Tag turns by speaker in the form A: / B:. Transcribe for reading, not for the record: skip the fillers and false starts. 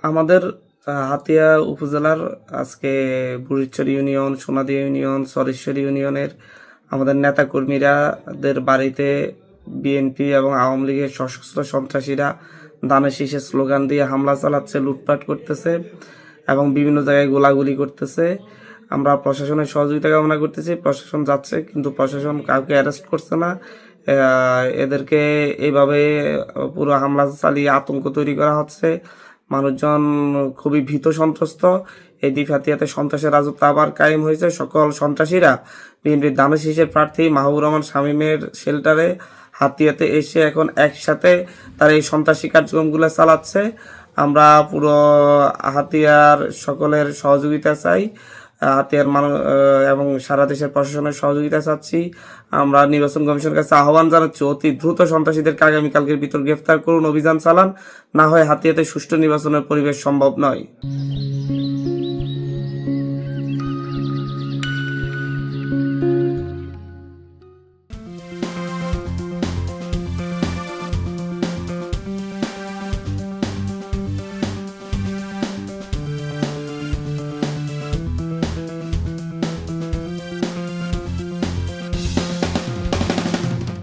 A: আমাদের হাতিয়া উপজেলার আজকে বুড়িচর ইউনিয়ন, সোনাদিয়া ইউনিয়ন, সরেশ্বর ইউনিয়নের আমাদের নেতাকর্মীরাদের বাড়িতে বিএনপি এবং আওয়ামী লীগের সশস্ত্র সন্ত্রাসীরা ধানের শীষের স্লোগান দিয়ে হামলা চালাচ্ছে, লুটপাট করতেছে এবং বিভিন্ন জায়গায় গোলাগুলি করতেছে। আমরা প্রশাসনের সহযোগিতা কামনা করতেছি। প্রশাসন যাচ্ছে কিন্তু প্রশাসন কাউকে অ্যারেস্ট করছে না। এদেরকে এইভাবে পুরো হামলা চালিয়ে আতঙ্ক তৈরি করা হচ্ছে। মানুষজন খুবই ভীত সন্ত্রস্ত। এই দ্বীপহাতিয়াতে সন্ত্রাসের রাজত্ব আবার কায়েম হয়েছে। সকল সন্ত্রাসীরা বিএনপির ধানের শীষের প্রার্থী মাহবুবুর রহমান শামীমের শেল্টারে হাতিয়াতে এসে এখন একসাথে তারা এই সন্ত্রাসী কার্যক্রমগুলো চালাচ্ছে। আমরা পুরো হাতিয়ার সকলের সহযোগিতা চাই, হাতিয়ার এবং সারা দেশের প্রশাসনের সহযোগিতা চাচ্ছি। আমরা নির্বাচন কমিশনের কাছে আহ্বান জানাচ্ছি, অতি দ্রুত সন্ত্রাসীদেরকে আগামীকালকের ভিতর গ্রেফতার করুন, অভিযান চালান, না হয় হাতিয়াতে সুষ্ঠু নির্বাচনের পরিবেশ সম্ভব নয়।